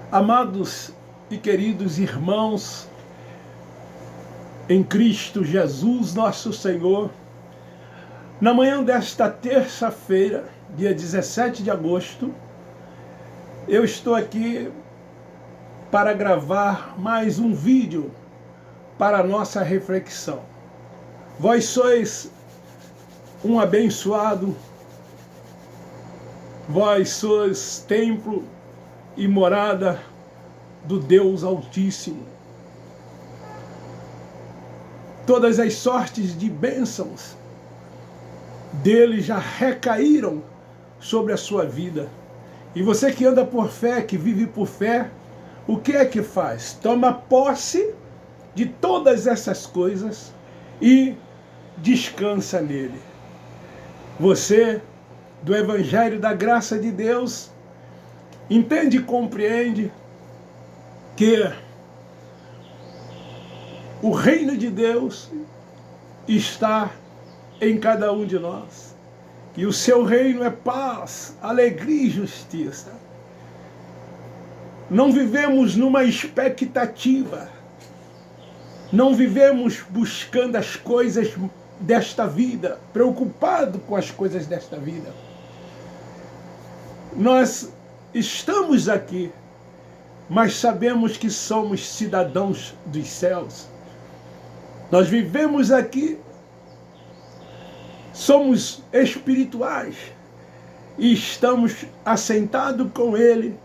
Amados e queridos irmãos, em Cristo Jesus, nosso Senhor, na manhã desta terça-feira, dia 17 de agosto, eu estou aqui para gravar mais um vídeo para a nossa reflexão. Vós sois um abençoado, vós sois templo e morada do Deus Altíssimo. Todas as sortes de bênçãos dele já recaíram sobre a sua vida. E você que anda por fé, que vive por fé, o que é que faz? Toma posse de todas essas coisas e descansa nele. Você, do Evangelho da Graça de Deus, entende e compreende que o reino de Deus está em cada um de nós. E o seu reino é paz, alegria e justiça. Não vivemos numa expectativa. Não vivemos buscando as coisas desta vida, preocupado com as coisas desta vida. Nós estamos aqui, mas sabemos que somos cidadãos dos céus. Nós vivemos aqui, somos espirituais e estamos assentados com Ele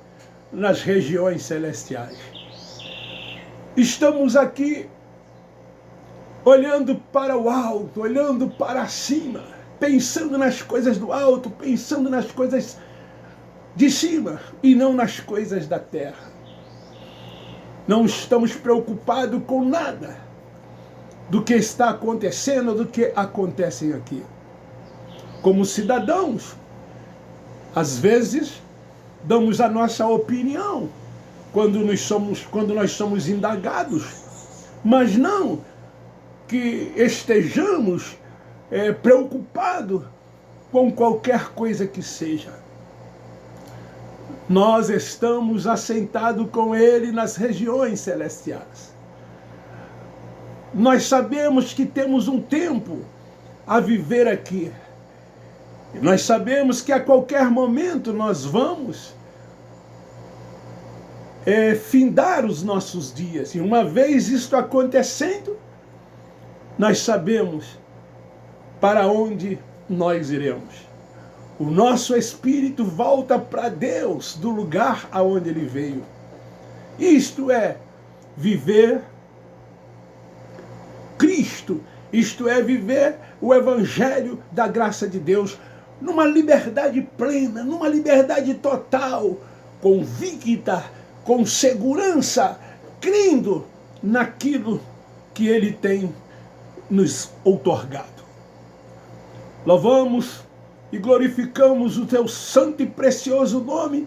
nas regiões celestiais. Estamos aqui olhando para o alto, olhando para cima, pensando nas coisas do alto, pensando nas coisas de cima e não nas coisas da terra. Não estamos preocupados com nada do que está acontecendo, do que acontece aqui. Como cidadãos, às vezes, damos a nossa opinião quando nós somos indagados, mas não que estejamos preocupados com qualquer coisa que seja. Nós estamos assentados com Ele nas regiões celestiais. Nós sabemos que temos um tempo a viver aqui. Nós sabemos que a qualquer momento nós vamos findar os nossos dias. E uma vez isto acontecendo, nós sabemos para onde nós iremos. O nosso espírito volta para Deus, do lugar aonde ele veio. Isto é viver Cristo, isto é viver o Evangelho da graça de Deus, numa liberdade plena, numa liberdade total, convicta, com segurança, crendo naquilo que Ele tem nos outorgado. Louvamos e glorificamos o Teu santo e precioso nome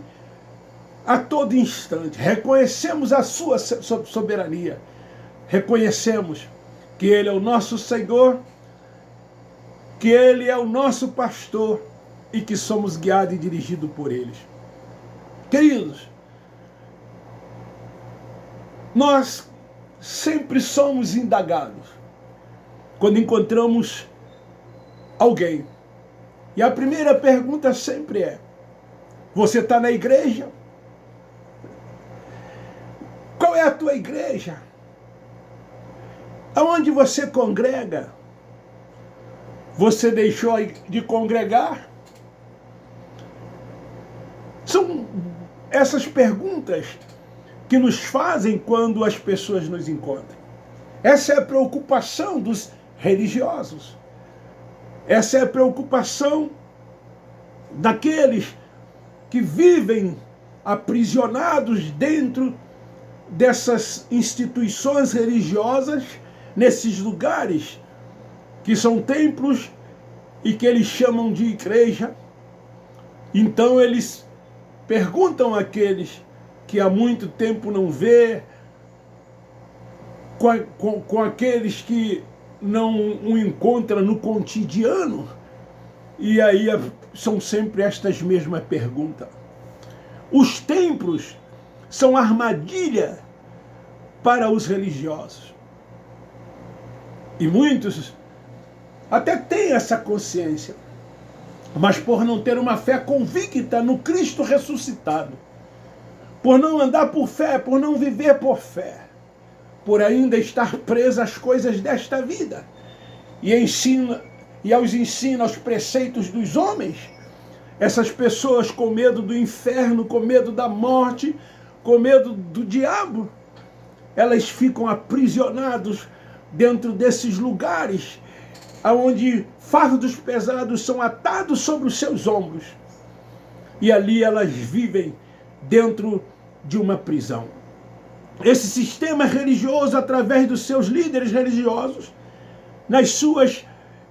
a todo instante. Reconhecemos a Sua soberania. Reconhecemos que Ele é o nosso Senhor, que Ele é o nosso pastor e que somos guiados e dirigidos por Ele. Queridos, nós sempre somos indagados quando encontramos alguém. E a primeira pergunta sempre é: você está na igreja? Qual é a tua igreja? Aonde você congrega? Você deixou de congregar? São essas perguntas que nos fazem quando as pessoas nos encontram. Essa é a preocupação dos religiosos. Essa é a preocupação daqueles que vivem aprisionados dentro dessas instituições religiosas, nesses lugares que são templos e que eles chamam de igreja. Então eles perguntam àqueles que há muito tempo não vê, com aqueles que não o encontram no cotidiano, e aí são sempre estas mesmas perguntas. Os templos são armadilha para os religiosos. E muitos até têm essa consciência, mas por não ter uma fé convicta no Cristo ressuscitado, por não andar por fé, por não viver por fé, por ainda estar preso às coisas desta vida, e aos ensina os preceitos dos homens, essas pessoas com medo do inferno, com medo da morte, com medo do diabo, elas ficam aprisionadas dentro desses lugares onde fardos pesados são atados sobre os seus ombros. E ali elas vivem dentro de uma prisão. Esse sistema religioso, através dos seus líderes religiosos, nas suas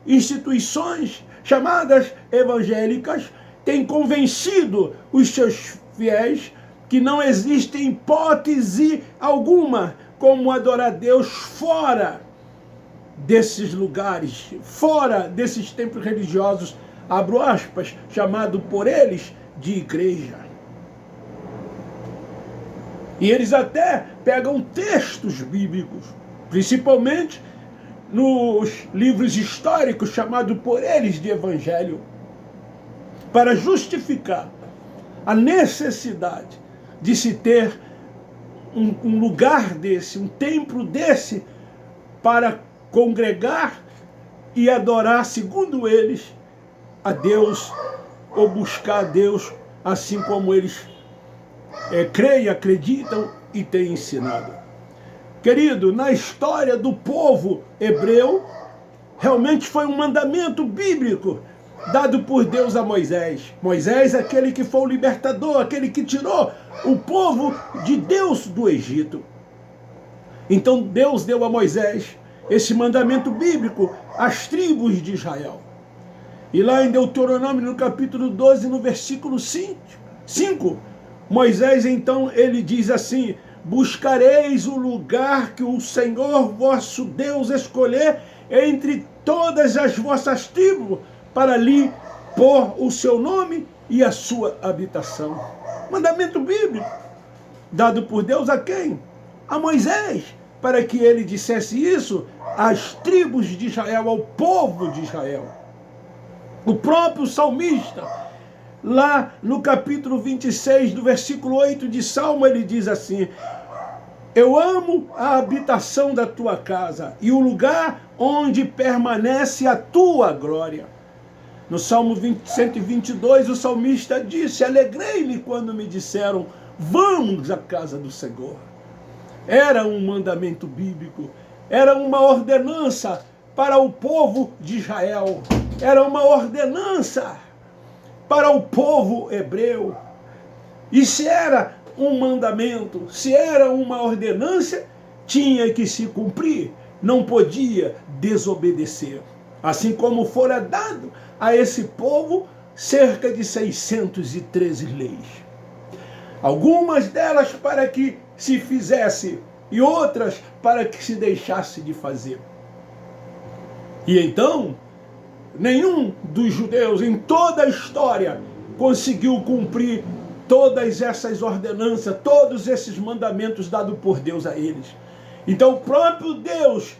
instituições chamadas evangélicas, tem convencido os seus fiéis que não existe hipótese alguma como adorar Deus fora desses lugares, fora desses templos religiosos, abro aspas, chamado por eles de igreja. E eles até pegam textos bíblicos, principalmente nos livros históricos, chamado por eles de evangelho, para justificar a necessidade de se ter um lugar desse, um templo desse, para congregar e adorar, segundo eles, a Deus, ou buscar a Deus, assim como eles creem, acreditam e têm ensinado. Querido, na história do povo hebreu, realmente foi um mandamento bíblico dado por Deus a Moisés. Moisés, aquele que foi o libertador, aquele que tirou o povo de Deus do Egito. Então Deus deu a Moisés esse mandamento bíblico às tribos de Israel. E lá em Deuteronômio, no capítulo 12, no versículo 5, Moisés, então, ele diz assim: buscareis o lugar que o Senhor vosso Deus escolher entre todas as vossas tribos, para ali pôr o seu nome e a sua habitação. Mandamento bíblico, dado por Deus a quem? A Moisés, para que ele dissesse isso às tribos de Israel, ao povo de Israel. O próprio salmista, lá no capítulo 26, do versículo 8 de Salmo, ele diz assim: eu amo a habitação da tua casa e o lugar onde permanece a tua glória. No Salmo 122, o salmista disse: alegrei-me quando me disseram, vamos à casa do Senhor. Era um mandamento bíblico, era uma ordenança para o povo de Israel, era uma ordenança para o povo hebreu. E se era um mandamento, se era uma ordenança, tinha que se cumprir, não podia desobedecer. Assim como fora dado a esse povo cerca de 613 leis. Algumas delas para que se fizesse e outras para que se deixasse de fazer. E então, nenhum dos judeus em toda a história conseguiu cumprir todas essas ordenanças, todos esses mandamentos dados por Deus a eles. Então o próprio Deus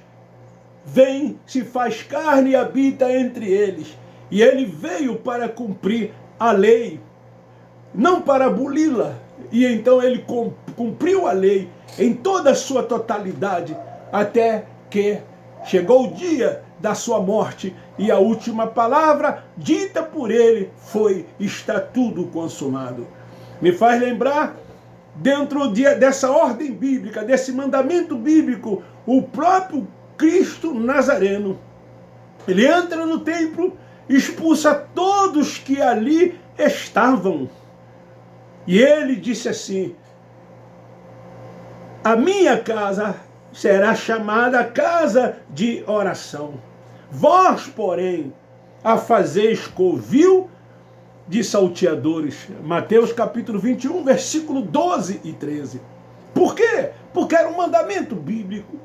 vem, se faz carne e habita entre eles. E ele veio para cumprir a lei, não para aboli-la. E então ele cumpriu a lei em toda a sua totalidade, até que chegou o dia da sua morte, e a última palavra dita por ele foi: está tudo consumado. Me faz lembrar, dentro dessa ordem bíblica, desse mandamento bíblico, o próprio Cristo Nazareno. Ele entra no templo, expulsa todos que ali estavam. E ele disse assim: a minha casa será chamada casa de oração. Vós, porém, a fazeis covil de salteadores. Mateus capítulo 21, versículo 12 e 13. Por quê? Porque era um mandamento bíblico.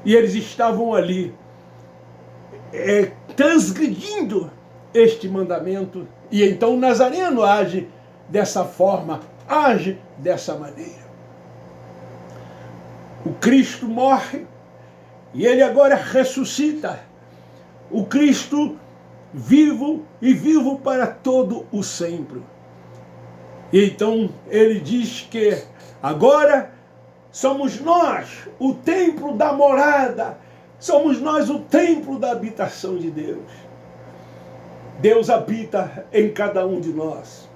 E eles estavam ali transgredindo este mandamento. E então o Nazareno age dessa forma age dessa maneira. O Cristo morre e ele agora ressuscita. O Cristo vivo e vivo para todo o sempre. E então ele diz que agora somos nós o templo da morada, somos nós o templo da habitação de Deus. Deus habita em cada um de nós.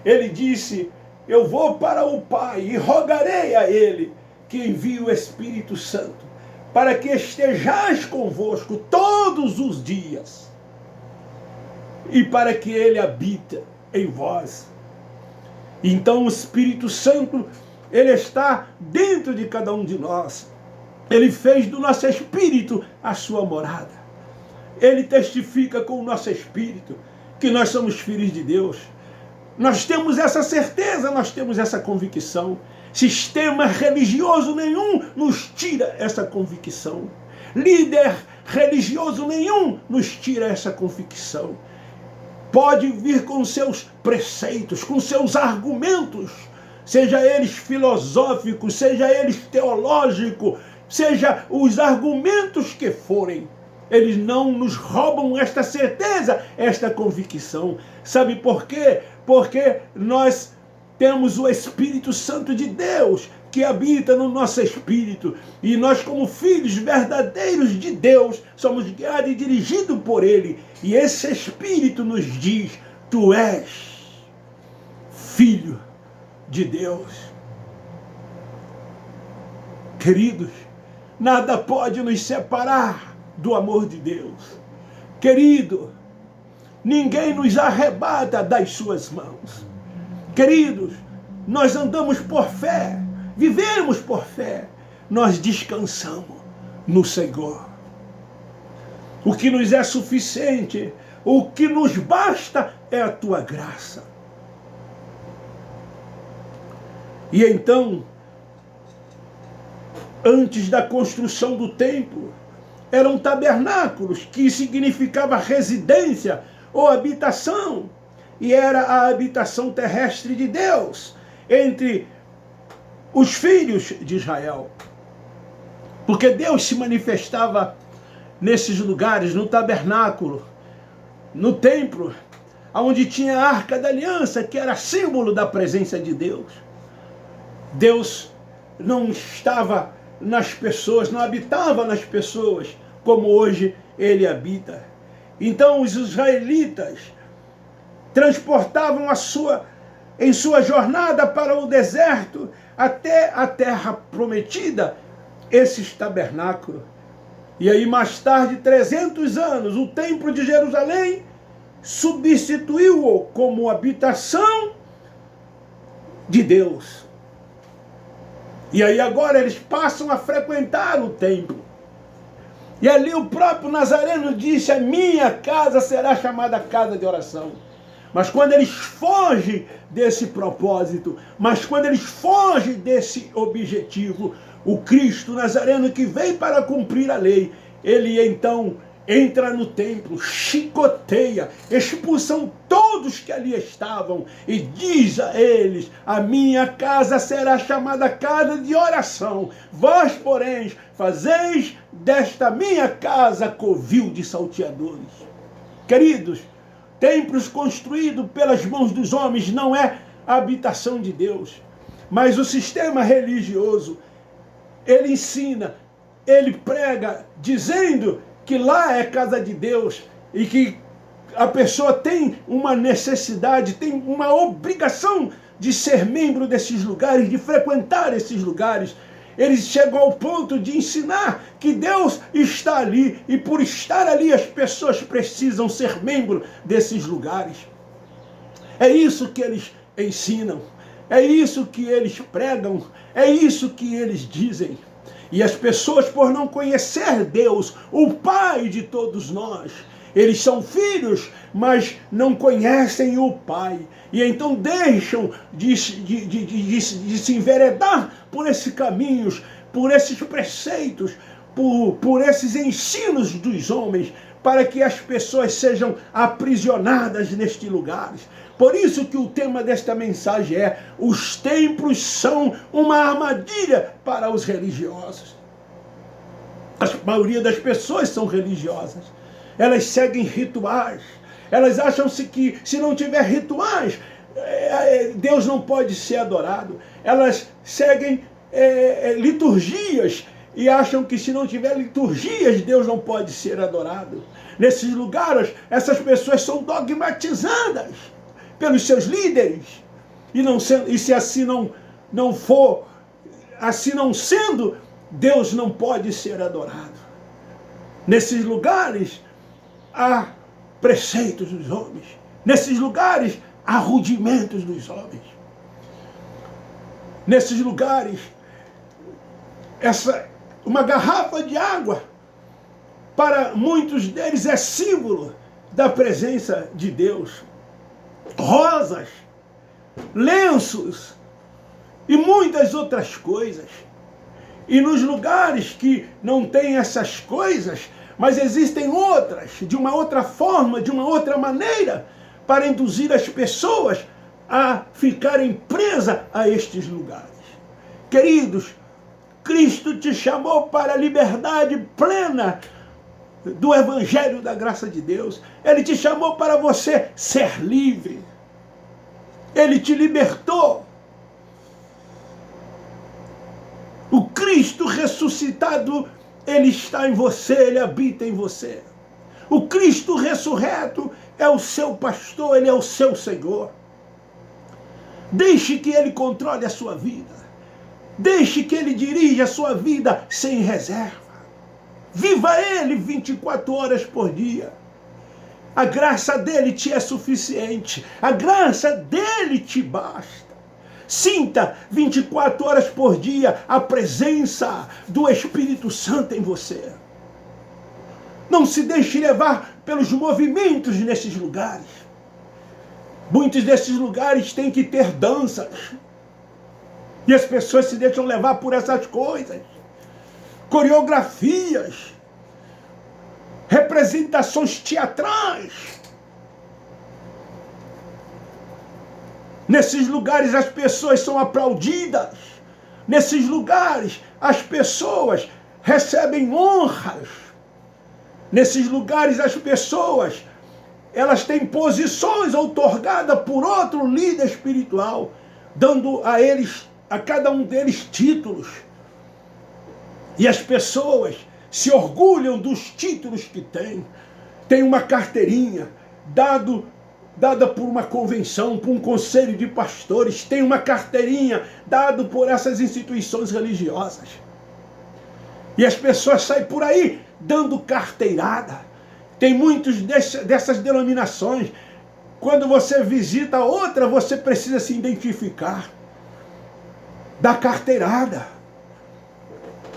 Ele disse: eu vou para o Pai e rogarei a Ele que envie o Espírito Santo para que estejais convosco todos os dias e para que Ele habite em vós. Então o Espírito Santo, Ele está dentro de cada um de nós. Ele fez do nosso espírito a sua morada. Ele testifica com o nosso espírito que nós somos filhos de Deus. Nós temos essa certeza, nós temos essa convicção. Sistema religioso nenhum nos tira essa convicção. Líder religioso nenhum nos tira essa convicção. Pode vir com seus preceitos, com seus argumentos, seja eles filosóficos, seja eles teológicos, seja os argumentos que forem, eles não nos roubam esta certeza, esta convicção. Sabe por quê? Porque nós temos o Espírito Santo de Deus que habita no nosso espírito. E nós, como filhos verdadeiros de Deus, somos guiados e dirigidos por Ele. E esse Espírito nos diz: tu és filho de Deus. Queridos, nada pode nos separar do amor de Deus. Querido, ninguém nos arrebata das suas mãos. Queridos, nós andamos por fé, vivemos por fé, nós descansamos no Senhor. O que nos é suficiente, o que nos basta é a tua graça. E então, antes da construção do templo, eram tabernáculos, que significava residência ou habitação, e era a habitação terrestre de Deus entre os filhos de Israel. Porque Deus se manifestava nesses lugares, no tabernáculo, no templo, onde tinha a Arca da Aliança, que era símbolo da presença de Deus. Deus não estava nas pessoas, não habitava nas pessoas, como hoje Ele habita. Então os israelitas transportavam em sua jornada para o deserto, até a terra prometida, esses tabernáculos. E aí, mais tarde, 300 anos, o templo de Jerusalém substituiu-o como habitação de Deus. E aí agora eles passam a frequentar o templo. E ali o próprio Nazareno disse: a minha casa será chamada casa de oração. Mas quando eles fogem desse propósito, mas quando eles fogem desse objetivo, o Cristo Nazareno, que veio para cumprir a lei, ele então entra no templo, chicoteia, expulsam todos que ali estavam e diz a eles: a minha casa será chamada casa de oração. Vós, porém, fazeis desta minha casa covil de salteadores. Queridos, templos construídos pelas mãos dos homens não é a habitação de Deus. Mas o sistema religioso, ele ensina, ele prega, dizendo que lá é casa de Deus e que a pessoa tem uma necessidade, tem uma obrigação de ser membro desses lugares, de frequentar esses lugares. Eles chegam ao ponto de ensinar que Deus está ali e por estar ali as pessoas precisam ser membro desses lugares. É isso que eles ensinam, é isso que eles pregam, é isso que eles dizem. E as pessoas, por não conhecer Deus, o Pai de todos nós, eles são filhos, mas não conhecem o Pai. E então deixam de se enveredar por esses caminhos, por esses preceitos, por esses ensinos dos homens, para que as pessoas sejam aprisionadas nestes lugares. Por isso que o tema desta mensagem é: os templos são uma armadilha para os religiosos. A maioria das pessoas são religiosas. Elas seguem rituais. Elas acham-se que se não tiver rituais, Deus não pode ser adorado. Elas seguem liturgias e acham que se não tiver liturgias, Deus não pode ser adorado. Nesses lugares, essas pessoas são dogmatizadas pelos seus líderes. E se assim não for, assim não sendo, Deus não pode ser adorado. Nesses lugares, há preceitos dos homens. Nesses lugares, há rudimentos dos homens. Nesses lugares, uma garrafa de água, para muitos deles é símbolo da presença de Deus. Rosas, lenços e muitas outras coisas. E nos lugares que não tem essas coisas, mas existem outras, de uma outra forma, de uma outra maneira, para induzir as pessoas a ficarem presas a estes lugares. Queridos, Cristo te chamou para a liberdade plena do Evangelho da graça de Deus. Ele te chamou para você ser livre. Ele te libertou. O Cristo ressuscitado, Ele está em você, Ele habita em você. O Cristo ressurreto é o seu pastor, Ele é o seu Senhor. Deixe que Ele controle a sua vida. Deixe que Ele dirija a sua vida sem reserva. Viva Ele 24 horas por dia. A graça dEle te é suficiente. A graça dEle te basta. Sinta 24 horas por dia a presença do Espírito Santo em você. Não se deixe levar pelos movimentos nesses lugares. Muitos desses lugares têm que ter danças. E as pessoas se deixam levar por essas coisas. Coreografias. Representações teatrais. Nesses lugares as pessoas são aplaudidas. Nesses lugares as pessoas recebem honras. Nesses lugares as pessoas, elas têm posições outorgadas por outro líder espiritual, dando a cada um deles títulos. E as pessoas se orgulham dos títulos que têm. Tem uma carteirinha dada por uma convenção, por um conselho de pastores. Tem uma carteirinha dada por essas instituições religiosas. E as pessoas saem por aí dando carteirada. Tem muitos dessas denominações. Quando você visita outra, você precisa se identificar. Dá carteirada.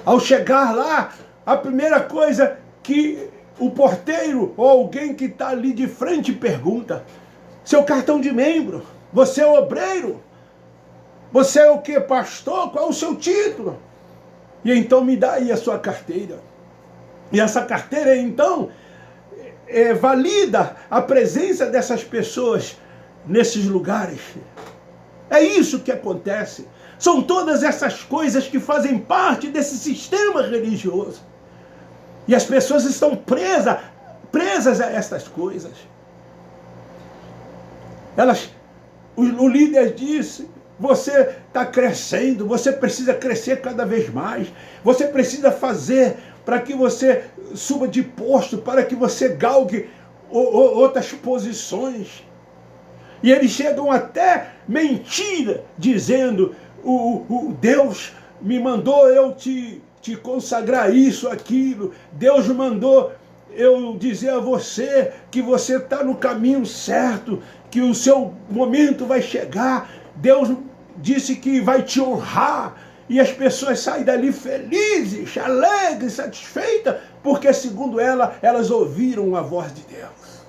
Ao chegar lá, a primeira coisa que o porteiro ou alguém que está ali de frente pergunta: seu cartão de membro? Você é obreiro? Você é o quê? Pastor? Qual é o seu título? E então me dá aí a sua carteira. E essa carteira então valida a presença dessas pessoas nesses lugares. É isso que acontece. São todas essas coisas que fazem parte desse sistema religioso. E as pessoas estão presas a essas coisas. O líder disse: você está crescendo, você precisa crescer cada vez mais. Você precisa fazer para que você suba de posto, para que você galgue outras posições. E eles chegam até mentira, dizendo: o Deus me mandou eu te consagrar isso, aquilo. Deus mandou eu dizer a você que você está no caminho certo, que o seu momento vai chegar. Deus disse que vai te honrar. E as pessoas saem dali felizes, alegres, satisfeitas, porque segundo elas ouviram a voz de Deus.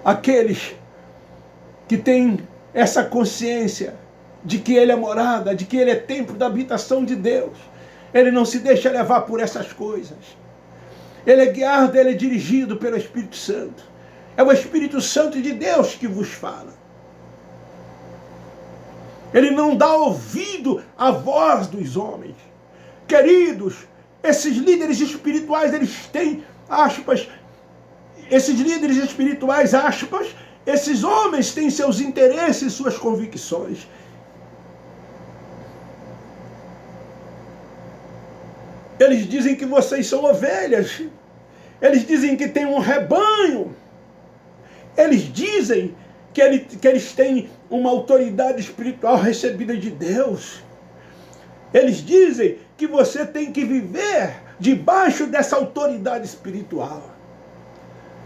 Aqueles que têm essa consciência de que Ele é morada, de que Ele é templo da habitação de Deus, ele não se deixa levar por essas coisas. Ele é guiado, ele é dirigido pelo Espírito Santo. É o Espírito Santo de Deus que vos fala. Ele não dá ouvido à voz dos homens. Queridos, esses líderes espirituais, eles têm, aspas, esses líderes espirituais, aspas, esses homens têm seus interesses, suas convicções. Eles dizem que vocês são ovelhas. Eles dizem que tem um rebanho. Eles dizem que eles têm uma autoridade espiritual recebida de Deus. Eles dizem que você tem que viver debaixo dessa autoridade espiritual.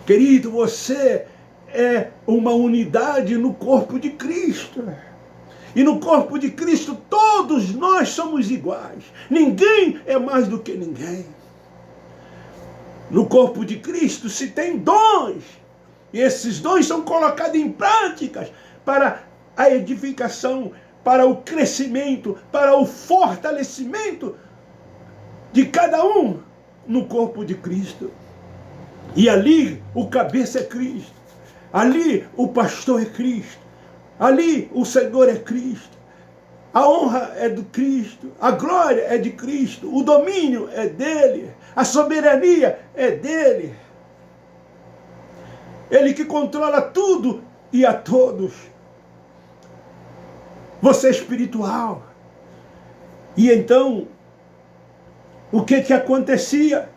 Querido, você é uma unidade no corpo de Cristo. E no corpo de Cristo todos nós somos iguais. Ninguém é mais do que ninguém. No corpo de Cristo se tem dons. E esses dons são colocados em práticas para a edificação, para o crescimento, para o fortalecimento de cada um no corpo de Cristo. E ali o cabeça é Cristo. Ali o pastor é Cristo. Ali o Senhor é Cristo. A honra é do Cristo. A glória é de Cristo. O domínio é dele. A soberania é dele. Ele que controla tudo e a todos. Você é espiritual. E então, o que acontecia?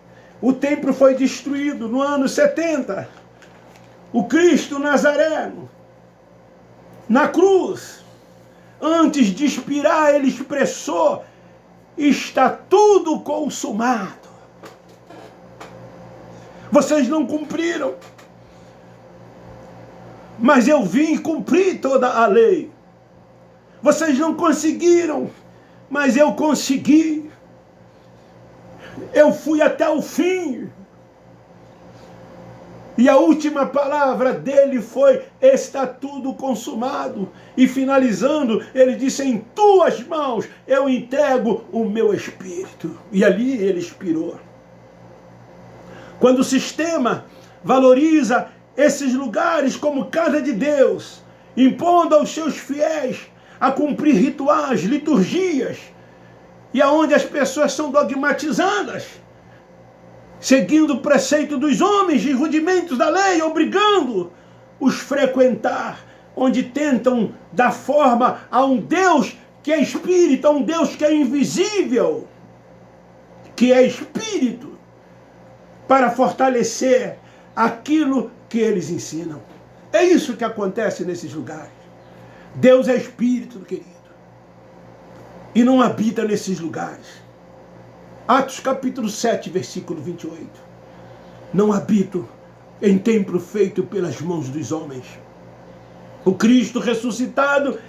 O templo foi destruído no ano 70. O Cristo Nazareno, na cruz, antes de expirar, ele expressou: está tudo consumado. Vocês não cumpriram, mas eu vim cumprir toda a lei. Vocês não conseguiram, mas eu consegui. Eu fui até o fim. E a última palavra dele foi: está tudo consumado. E finalizando, ele disse: em tuas mãos eu entrego o meu espírito. E ali ele expirou. Quando o sistema valoriza esses lugares como casa de Deus, impondo aos seus fiéis a cumprir rituais, liturgias, e aonde as pessoas são dogmatizadas, seguindo o preceito dos homens e rudimentos da lei, obrigando-os a frequentar, onde tentam dar forma a um Deus que é espírito, a um Deus que é invisível, que é espírito, para fortalecer aquilo que eles ensinam. É isso que acontece nesses lugares. Deus é espírito, querido, e não habita nesses lugares. Atos capítulo 7, versículo 28. Não habito em templo feito pelas mãos dos homens. O Cristo ressuscitado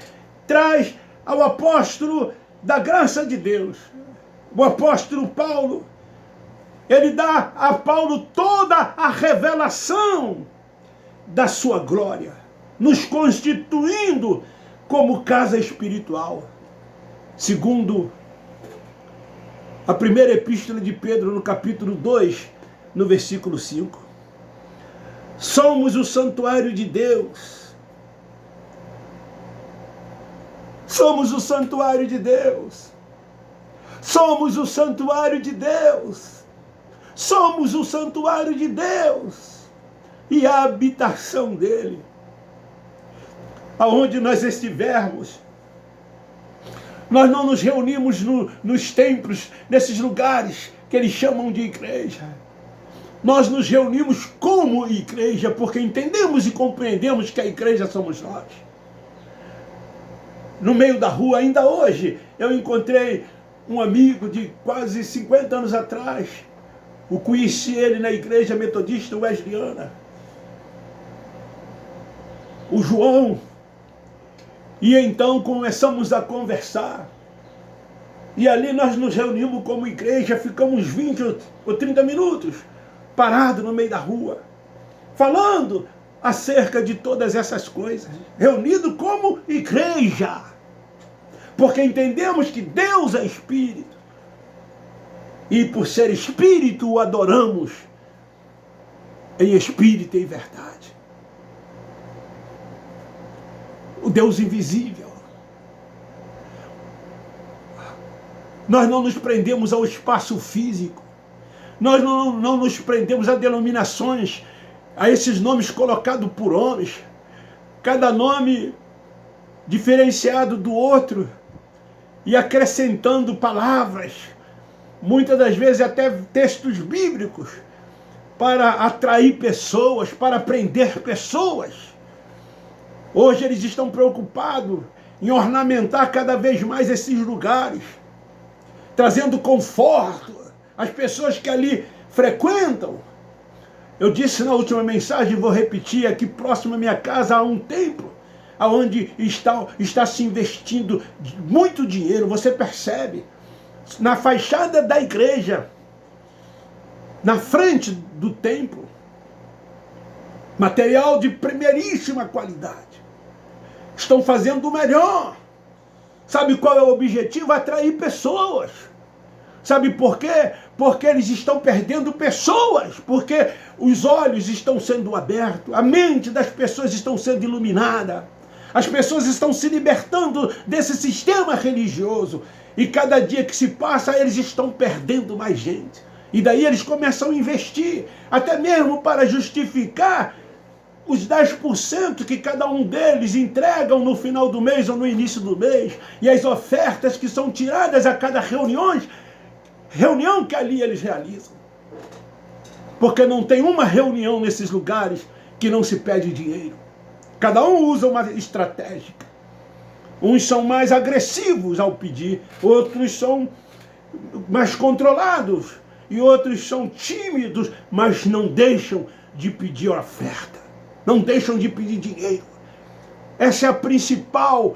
traz ao apóstolo da graça de Deus, o apóstolo Paulo. Ele dá a Paulo toda a revelação da sua glória, nos constituindo como casa espiritual. Segundo a primeira epístola de Pedro, no capítulo 2, no versículo 5. Somos o santuário de Deus. Somos o santuário de Deus. Somos o santuário de Deus. Somos o santuário de Deus. E a habitação dele. Aonde nós estivermos, nós não nos reunimos nos templos, nesses lugares que eles chamam de igreja. Nós nos reunimos como igreja, porque entendemos e compreendemos que a igreja somos nós. No meio da rua, ainda hoje, eu encontrei um amigo de quase 50 anos atrás. Eu conheci ele na igreja metodista wesleyana. O João. E então começamos a conversar. E ali nós nos reunimos como igreja, ficamos 20 ou 30 minutos parados no meio da rua, falando acerca de todas essas coisas, reunido como igreja, porque entendemos que Deus é espírito, e por ser espírito o adoramos em espírito e em verdade. O Deus invisível. Nós não nos prendemos ao espaço físico. Nós não nos prendemos a denominações, a esses nomes colocados por homens. Cada nome diferenciado do outro e acrescentando palavras, muitas das vezes até textos bíblicos, para atrair pessoas, para prender pessoas. Hoje eles estão preocupados em ornamentar cada vez mais esses lugares, trazendo conforto às pessoas que ali frequentam. Eu disse na última mensagem, vou repetir, aqui próximo à minha casa há um templo, onde está se investindo muito dinheiro. Você percebe, na fachada da igreja, na frente do templo, material de primeiríssima qualidade. Estão fazendo o melhor. Sabe qual é o objetivo? Atrair pessoas. Sabe por quê? Porque eles estão perdendo pessoas, porque os olhos estão sendo abertos, a mente das pessoas estão sendo iluminada, as pessoas estão se libertando desse sistema religioso, e cada dia que se passa eles estão perdendo mais gente. E daí eles começam a investir, até mesmo para justificar os 10% que cada um deles entregam no final do mês ou no início do mês, e as ofertas que são tiradas a cada reunião que ali eles realizam. Porque não tem uma reunião nesses lugares que não se pede dinheiro. Cada um usa uma estratégia. Uns são mais agressivos ao pedir, outros são mais controlados, e outros são tímidos, mas não deixam de pedir oferta, não deixam de pedir dinheiro. Essa é a principal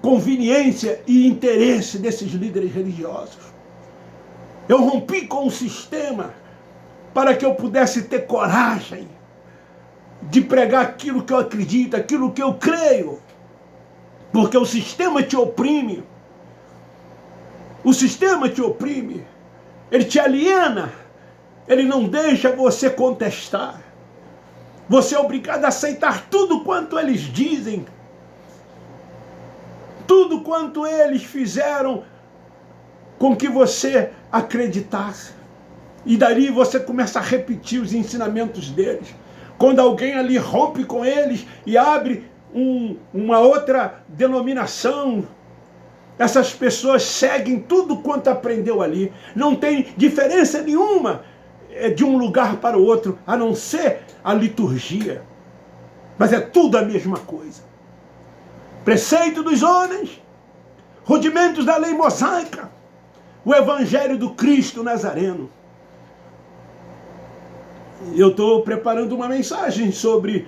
conveniência e interesse desses líderes religiosos. Eu rompi com o sistema para que eu pudesse ter coragem de pregar aquilo que eu acredito, aquilo que eu creio. Porque o sistema te oprime. O sistema te oprime. Ele te aliena. Ele não deixa você contestar. Você é obrigado a aceitar tudo quanto eles dizem. Tudo quanto eles fizeram com que você acreditasse. E dali você começa a repetir os ensinamentos deles. Quando alguém ali rompe com eles e abre uma outra denominação, essas pessoas seguem tudo quanto aprendeu ali. Não tem diferença nenhuma de um lugar para o outro, a não ser a liturgia. Mas é tudo a mesma coisa. Preceito dos homens, rudimentos da lei mosaica, o evangelho do Cristo Nazareno. Eu estou preparando uma mensagem sobre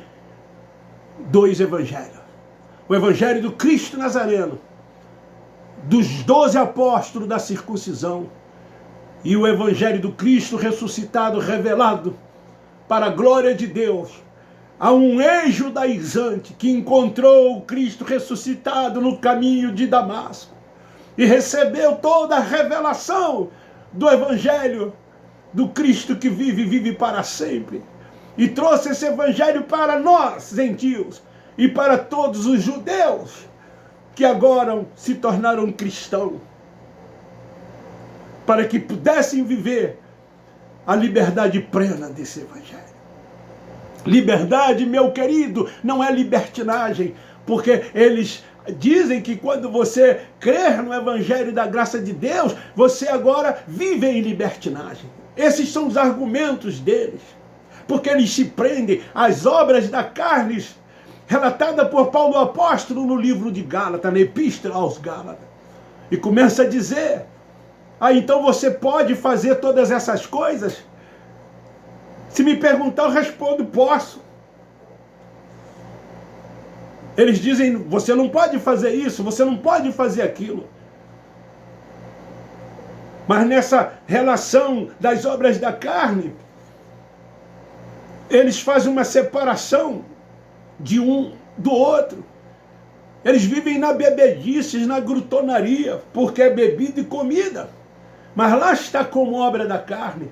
dois evangelhos. O evangelho do Cristo Nazareno, dos 12 apóstolos da circuncisão, e o evangelho do Cristo ressuscitado, revelado para a glória de Deus a um eixo judaizante que encontrou o Cristo ressuscitado no caminho de Damasco e recebeu toda a revelação do evangelho do Cristo que vive para sempre, e trouxe esse evangelho para nós, gentios, e para todos os judeus que agora se tornaram cristãos, para que pudessem viver a liberdade plena desse evangelho. Liberdade, meu querido, não é libertinagem, porque eles dizem que quando você crer no evangelho da graça de Deus, você agora vive em libertinagem. Esses são os argumentos deles, porque eles se prendem às obras da carne, relatada por Paulo apóstolo no livro de Gálatas, na epístola aos Gálatas. E começa a dizer, então você pode fazer todas essas coisas? Se me perguntar, eu respondo, posso. Eles dizem, você não pode fazer isso, você não pode fazer aquilo. Mas nessa relação das obras da carne, eles fazem uma separação de um do outro. Eles vivem na bebedices, na glutonaria, porque é bebida e comida. Mas lá está como obra da carne.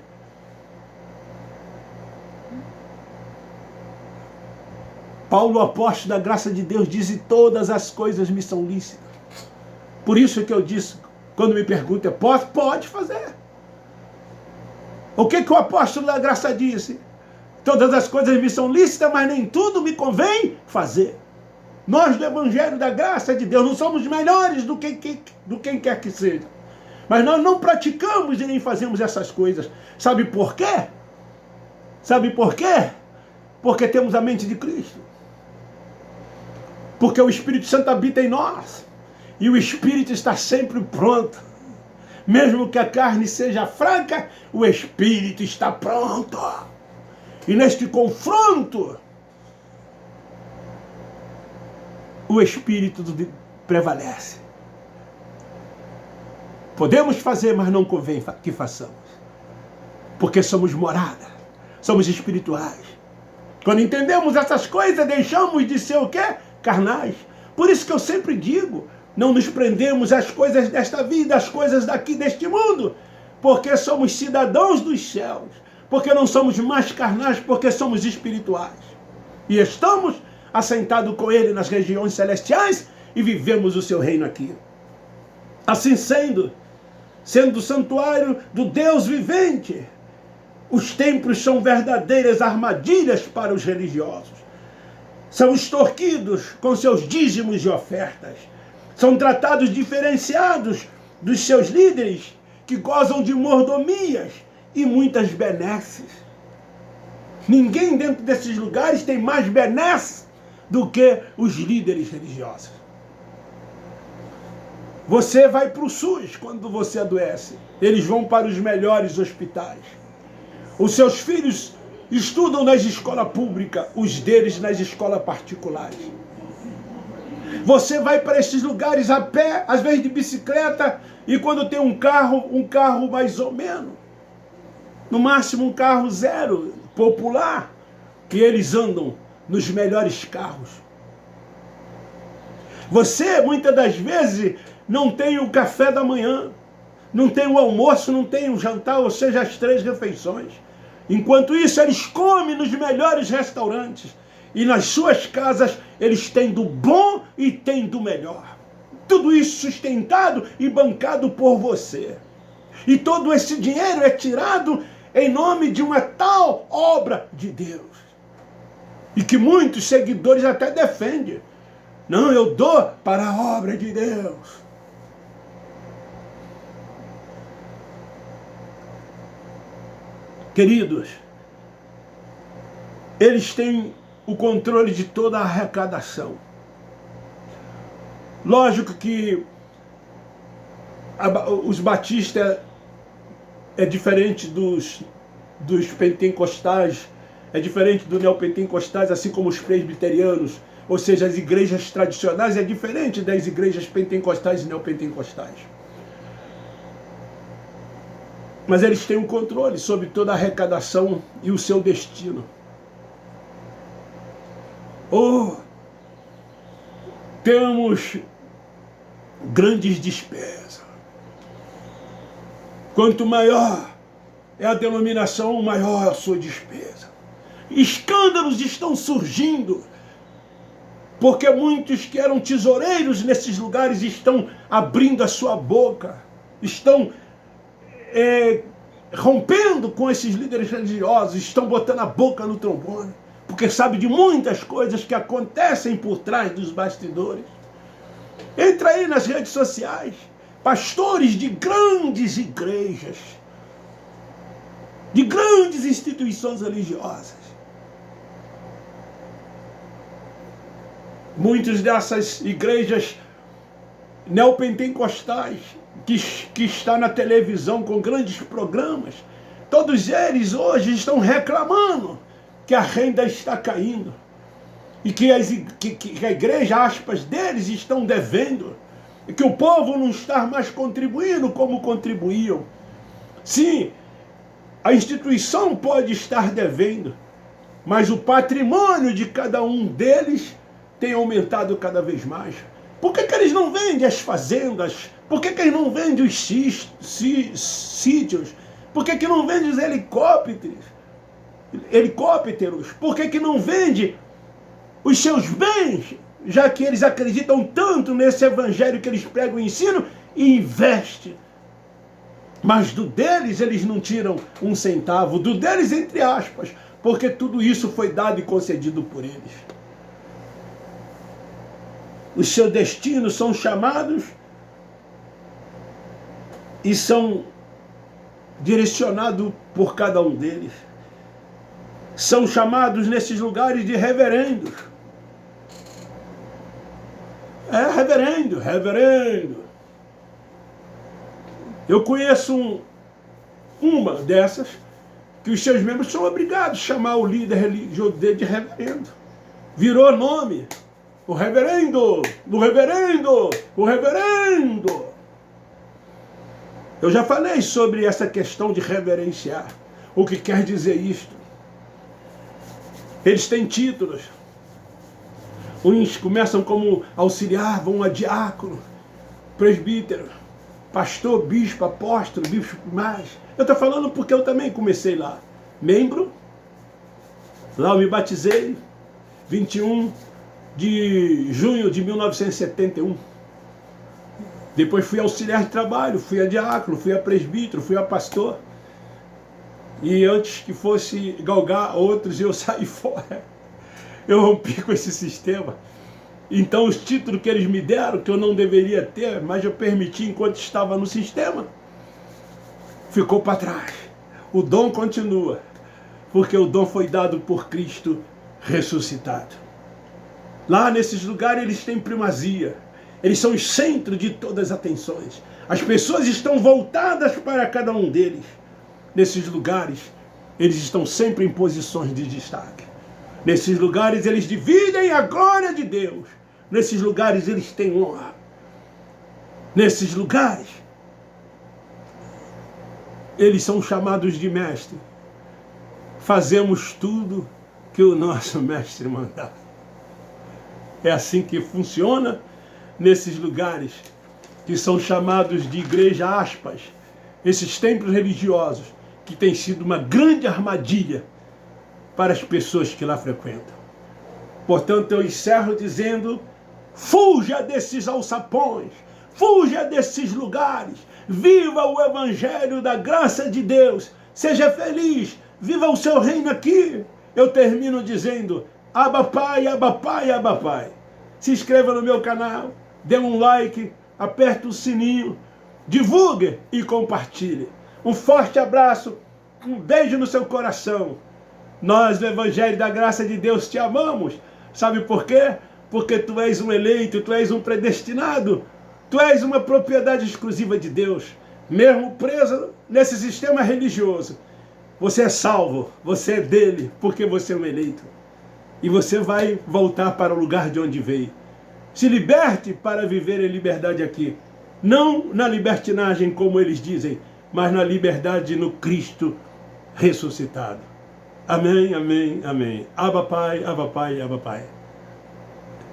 Paulo, o apóstolo da graça de Deus, diz: e todas as coisas me são lícitas. Por isso que eu disse, quando me perguntam, pode fazer. O que o apóstolo da graça disse? Todas as coisas me são lícitas, mas nem tudo me convém fazer. Nós do Evangelho da Graça de Deus não somos melhores do que quem quer que seja. Mas nós não praticamos e nem fazemos essas coisas. Sabe por quê? Sabe por quê? Porque temos a mente de Cristo. Porque o Espírito Santo habita em nós. E o Espírito está sempre pronto. Mesmo que a carne seja fraca, o Espírito está pronto. E neste confronto, o Espírito prevalece. Podemos fazer, mas não convém que façamos. Porque somos morada, somos espirituais. Quando entendemos essas coisas, deixamos de ser o quê? Carnais. Por isso que eu sempre digo, não nos prendemos às coisas desta vida, às coisas daqui deste mundo, porque somos cidadãos dos céus, porque não somos mais carnais, porque somos espirituais. E estamos assentados com Ele nas regiões celestiais e vivemos o seu reino aqui. Assim sendo o santuário do Deus vivente, os templos são verdadeiras armadilhas para os religiosos. São extorquidos com seus dízimos e ofertas. São tratados diferenciados dos seus líderes, que gozam de mordomias e muitas benesses. Ninguém dentro desses lugares tem mais benesses do que os líderes religiosos. Você vai para o SUS quando você adoece. Eles vão para os melhores hospitais. Os seus filhos estudam nas escolas públicas, os deles nas escolas particulares. Você vai para esses lugares a pé, às vezes de bicicleta, e quando tem um carro mais ou menos. No máximo um carro zero, popular, que eles andam nos melhores carros. Você, muitas das vezes, não tem o café da manhã, não tem o almoço, não tem o jantar, ou seja, as 3 refeições. Enquanto isso, eles comem nos melhores restaurantes. E nas suas casas, eles têm do bom e têm do melhor. Tudo isso sustentado e bancado por você. E todo esse dinheiro é tirado em nome de uma tal obra de Deus. E que muitos seguidores até defendem. Não, eu dou para a obra de Deus. Queridos, eles têm o controle de toda a arrecadação. Lógico que os batistas é diferente dos pentecostais, é diferente do neopentecostais, assim como os presbiterianos, ou seja, as igrejas tradicionais é diferente das igrejas pentecostais e neopentecostais. Mas eles têm um controle sobre toda a arrecadação e o seu destino. Temos grandes despesas. Quanto maior é a denominação, maior é a sua despesa. Escândalos estão surgindo, porque muitos que eram tesoureiros nesses lugares estão abrindo a sua boca, estão rompendo com esses líderes religiosos, estão botando a boca no trombone, porque sabe de muitas coisas que acontecem por trás dos bastidores. Entra aí nas redes sociais, pastores de grandes igrejas, de grandes instituições religiosas. Muitas dessas igrejas neopentecostais que está na televisão com grandes programas, todos eles hoje estão reclamando que a renda está caindo e que a igreja, aspas, deles estão devendo e que o povo não está mais contribuindo como contribuíam. Sim, a instituição pode estar devendo, mas o patrimônio de cada um deles tem aumentado cada vez mais. Por que eles não vendem as fazendas? Por que eles não vendem os sítios? Por que não vendem os helicópteros? Por que não vende os seus bens, já que eles acreditam tanto nesse evangelho que eles pregam e ensinam, e investe. Mas do deles eles não tiram um centavo, do deles entre aspas, porque tudo isso foi dado e concedido por eles. Os seus destinos são chamados e são direcionados por cada um deles. São chamados nesses lugares de reverendos. Reverendo. Eu conheço uma dessas que os seus membros são obrigados a chamar o líder religioso dele de reverendo. Virou nome. O reverendo. Eu já falei sobre essa questão de reverenciar. O que quer dizer isto? Eles têm títulos. Uns começam como auxiliar, vão a diácono, presbítero, pastor, bispo, apóstolo, bispo mais. Eu estou falando porque eu também comecei lá. Membro, lá eu me batizei, 21 de junho de 1971. Depois fui auxiliar de trabalho, fui a diácono, fui a presbítero, fui a pastor. E antes que fosse galgar outros, eu saí fora. Eu rompi com esse sistema. Então os títulos que eles me deram, que eu não deveria ter, mas eu permiti enquanto estava no sistema, ficou para trás. O dom continua, porque o dom foi dado por Cristo ressuscitado. Lá nesses lugares eles têm primazia. Eles são o centro de todas as atenções. As pessoas estão voltadas para cada um deles. Nesses lugares, eles estão sempre em posições de destaque. Nesses lugares, eles dividem a glória de Deus. Nesses lugares, eles têm honra. Nesses lugares, eles são chamados de mestre. Fazemos tudo que o nosso mestre mandar. É assim que funciona nesses lugares, que são chamados de igreja aspas. Esses templos religiosos, que têm sido uma grande armadilha para as pessoas que lá frequentam. Portanto, eu encerro dizendo: fuja desses alçapões, fuja desses lugares, viva o evangelho da graça de Deus, seja feliz, viva o seu reino aqui. Eu termino dizendo: Abba Pai, Abba Pai, Abba Pai. Se inscreva no meu canal, dê um like, aperte o sininho, divulgue e compartilhe. Um forte abraço, um beijo no seu coração. Nós do Evangelho da Graça de Deus te amamos. Sabe por quê? Porque tu és um eleito, tu és um predestinado, tu és uma propriedade exclusiva de Deus. Mesmo preso nesse sistema religioso, você é salvo, você é dele, porque você é um eleito. E você vai voltar para o lugar de onde veio. Se liberte para viver em liberdade aqui. Não na libertinagem, como eles dizem, mas na liberdade no Cristo ressuscitado. Amém, amém, amém. Abba Pai, Abba Pai, Abba Pai.